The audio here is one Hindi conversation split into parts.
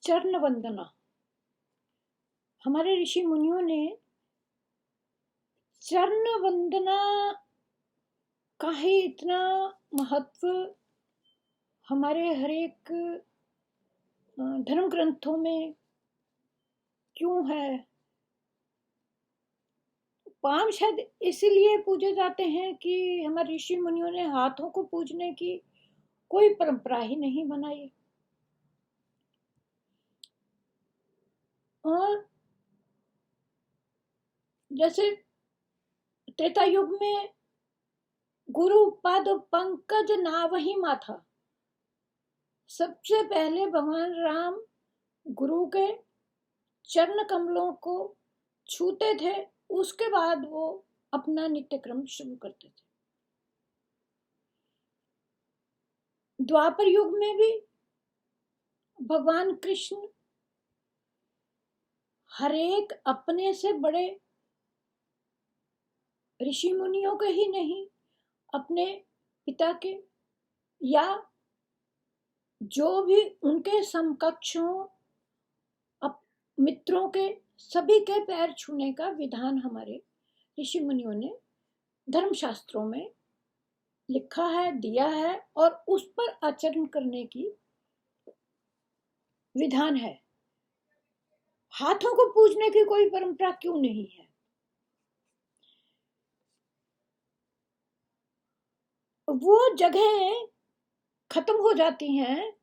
चरण वंदना। हमारे ऋषि मुनियों ने चरण वंदना का ही इतना महत्व हमारे हर एक धर्म ग्रंथों में क्यों है। पांव शायद इसलिए पूजे जाते हैं कि हमारे ऋषि मुनियों ने हाथों को पूजने की कोई परंपरा ही नहीं बनाई। और जैसे त्रेता युग में गुरु पद पंकज नावही माथा, सबसे पहले भगवान राम गुरु के चरण कमलों को छूते थे, उसके बाद वो अपना नित्य क्रम शुरू करते थे। द्वापर युग में भी भगवान कृष्ण हरेक अपने से बड़े ऋषि मुनियों के ही नहीं, अपने पिता के या जो भी उनके समकक्षों मित्रों के सभी के पैर छूने का विधान हमारे ऋषि मुनियों ने धर्मशास्त्रों में लिखा है, दिया है, और उस पर आचरण करने की विधान है। हाथों को पूजने की कोई परंपरा क्यों नहीं है? वो जगह खत्म हो जाती हैं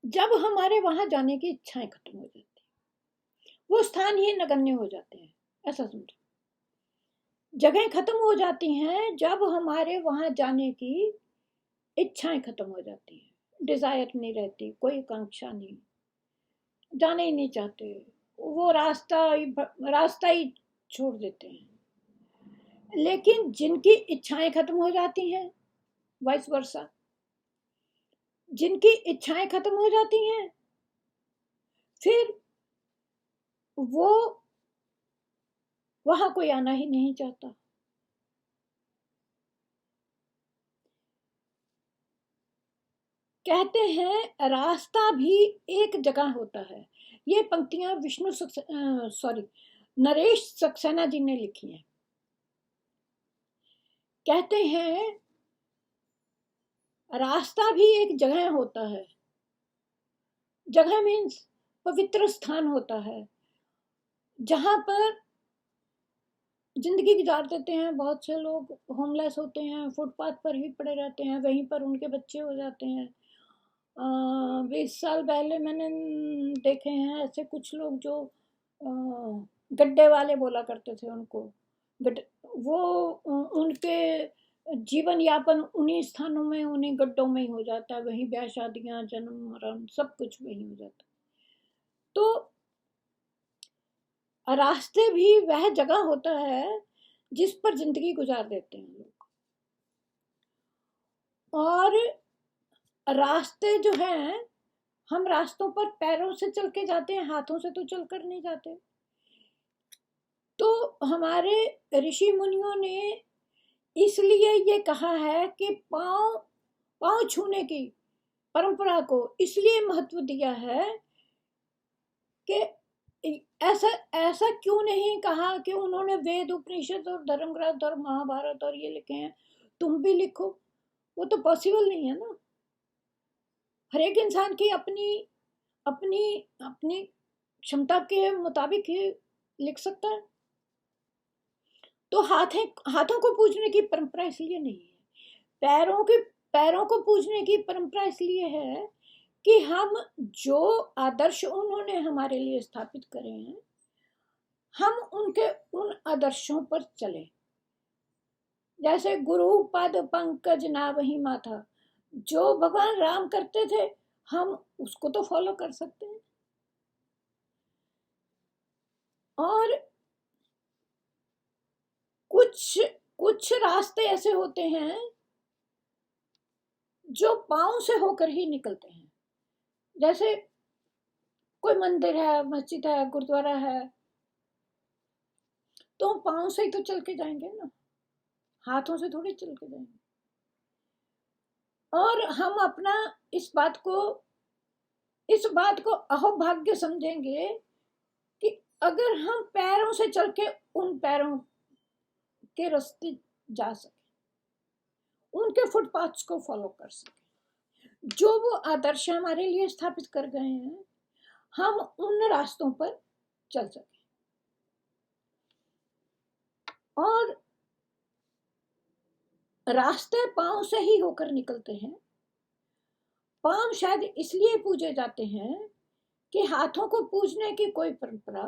जब हमारे वहां जाने की इच्छाएं खत्म हो जाती है, वो स्थान ही नगण्य हो जाते हैं। ऐसा समझो, जगह खत्म हो जाती हैं जब हमारे वहां जाने की इच्छाएं खत्म हो जाती हैं, डिजायर नहीं रहती, कोई आकांक्षा नहीं, जाने ही नहीं चाहते, वो रास्ता ही छोड़ देते हैं। लेकिन जिनकी इच्छाएं खत्म हो जाती हैं, वाइस वर्सा, जिनकी इच्छाएं खत्म हो जाती हैं, फिर वो वहां कोई आना ही नहीं चाहता। कहते हैं रास्ता भी एक जगह होता है। ये पंक्तियां नरेश सक्सेना जी ने लिखी हैं। कहते हैं रास्ता भी एक जगह होता है। जगह मीन्स पवित्र स्थान होता है जहां पर जिंदगी गुजार देते हैं। बहुत से लोग होमलेस होते हैं, फुटपाथ पर ही पड़े रहते हैं, वहीं पर उनके बच्चे हो जाते हैं। 20 साल पहले मैंने देखे हैं ऐसे कुछ लोग जो गड्ढे वाले बोला करते थे उनको, वो उनके जीवन यापन उन्हीं स्थानों में, उन्हीं गड्ढों में ही हो जाता है, वहीं ब्याह शादियां, जन्म मरण सब कुछ वहीं हो जाता है। तो रास्ते भी वह जगह होता है जिस पर जिंदगी गुजार देते हैं लोग। और रास्ते जो हैं, हम रास्तों पर पैरों से चल के जाते हैं, हाथों से तो चलकर नहीं जाते। तो हमारे ऋषि मुनियों ने इसलिए ये कहा है कि पांव छूने की परंपरा को इसलिए महत्व दिया है कि ऐसा ऐसा क्यों नहीं कहा कि उन्होंने वेद, उपनिषद और धर्म ग्रंथ और महाभारत और ये लिखे हैं, तुम भी लिखो। वो तो पॉसिबल नहीं है ना। हर एक इंसान की अपनी अपनी अपनी क्षमता के मुताबिक ही लिख सकता है। तो हाथों को पूजने की परंपरा इसलिए नहीं है, पैरों को पूजने की परंपरा इसलिए है कि हम जो आदर्श उन्होंने हमारे लिए स्थापित करे हैं, हम उन आदर्शों पर चले। जैसे गुरु पद पंकज नावही माथा, जो भगवान राम करते थे हम उसको तो फॉलो कर सकते हैं। और कुछ रास्ते ऐसे होते हैं जो पांव से होकर ही निकलते हैं। जैसे कोई मंदिर है, मस्जिद है, गुरुद्वारा है, तो हम पांव से ही तो चल के जाएंगे ना, हाथों से थोड़ी चल के जाएंगे। और हम अपना इस बात को इस बात को अहोभाग्य समझेंगे कि अगर हम पैरों से चल के उन पैरों के रास्ते जा सके, उनके फुटपाथ्स को फॉलो कर सके, जो वो आदर्श हमारे लिए स्थापित कर गए हैं, हम उन रास्तों पर चल सके। और रास्ते पांव से ही होकर निकलते हैं। पांव शायद इसलिए पूजे जाते हैं कि हाथों को पूजने की कोई परंपरा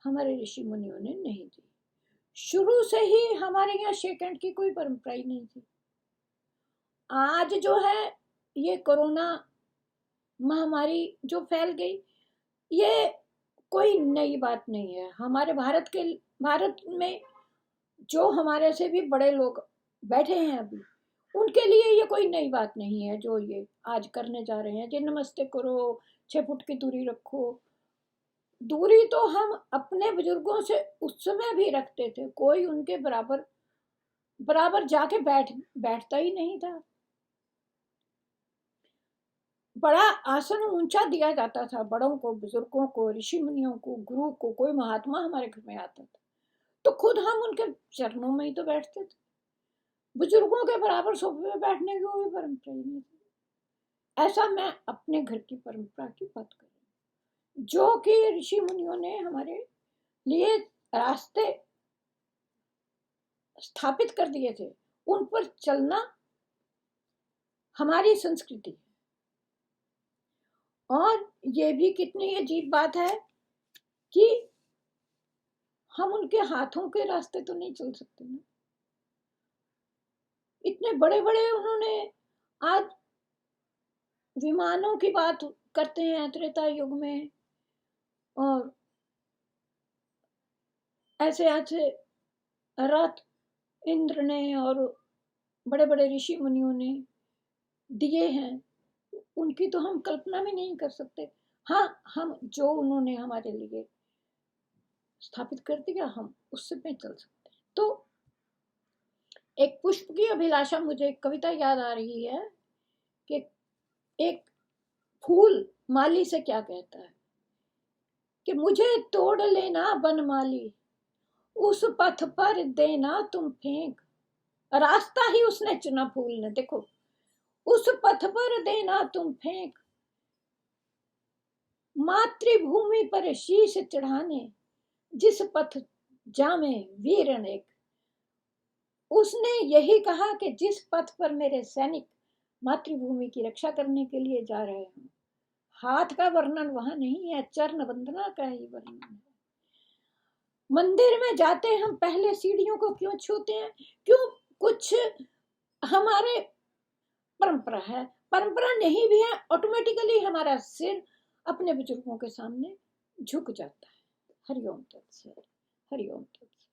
हमारे ऋषि मुनियों ने नहीं दी। शुरू से ही हमारे यहाँ शेक हैंड की कोई परंपरा ही नहीं थी। आज जो है ये कोरोना महामारी जो फैल गई, ये कोई नई बात नहीं है। हमारे भारत में जो हमारे से भी बड़े लोग बैठे हैं अभी, उनके लिए ये कोई नई बात नहीं है जो ये आज करने जा रहे हैं। जी नमस्ते करो, 6 फुट की दूरी रखो। दूरी तो हम अपने बुजुर्गों से उस समय भी रखते थे, कोई उनके बराबर जाके बैठता ही नहीं था। बड़ा आसन ऊंचा दिया जाता था बड़ों को, बुजुर्गों को, ऋषि मुनियों को, गुरु को। कोई महात्मा हमारे घर में आता था तो खुद हम उनके चरणों में ही तो बैठते थे। बुजुर्गों के बराबर सोफे पे बैठने की कोई परंपरा ही नहीं थी। ऐसा मैं अपने घर की परंपरा की बात कर रही हूँ, जो कि ऋषि मुनियों ने हमारे लिए रास्ते स्थापित कर दिए थे, उन पर चलना हमारी संस्कृति है। और ये भी कितनी अजीब बात है कि हम उनके हाथों के रास्ते तो नहीं चल सकते ना। इतने बड़े बड़े उन्होंने, आज विमानों की बात करते हैं त्रेता युग में, और ऐसे ऐसे रथ इंद्र ने और बड़े बड़े ऋषि मुनियों ने दिए हैं, उनकी तो हम कल्पना भी नहीं कर सकते। हाँ, हम जो उन्होंने हमारे लिए स्थापित कर दिया, हम उससे पे चल सकते हैं। तो एक पुष्प की अभिलाषा, मुझे एक कविता याद आ रही है कि एक फूल माली से क्या कहता है कि मुझे तोड़ लेना बनमाली, उस पथ पर देना तुम फेंक। रास्ता ही उसने चुना फूल ने, देखो, उस पथ पर देना तुम फेंक, मातृभूमि पर शीश चढ़ाने, जिस पथ जामे वीर अनेक। उसने यही कहा कि जिस पथ पर मेरे सैनिक मातृभूमि की रक्षा करने के लिए जा रहे हैं, हाथ का वर्णन वहां नहीं है, चरण वंदना का ही वर्णन है। मंदिर में जाते हम पहले सीढ़ियों को क्यों छूते हैं? क्यों? कुछ हमारे परंपरा है, परंपरा नहीं भी है, ऑटोमेटिकली हमारा सिर अपने बुजुर्गों के सामने झुक जाता है। हरिओम तत्सत, हरिओम तत्सत।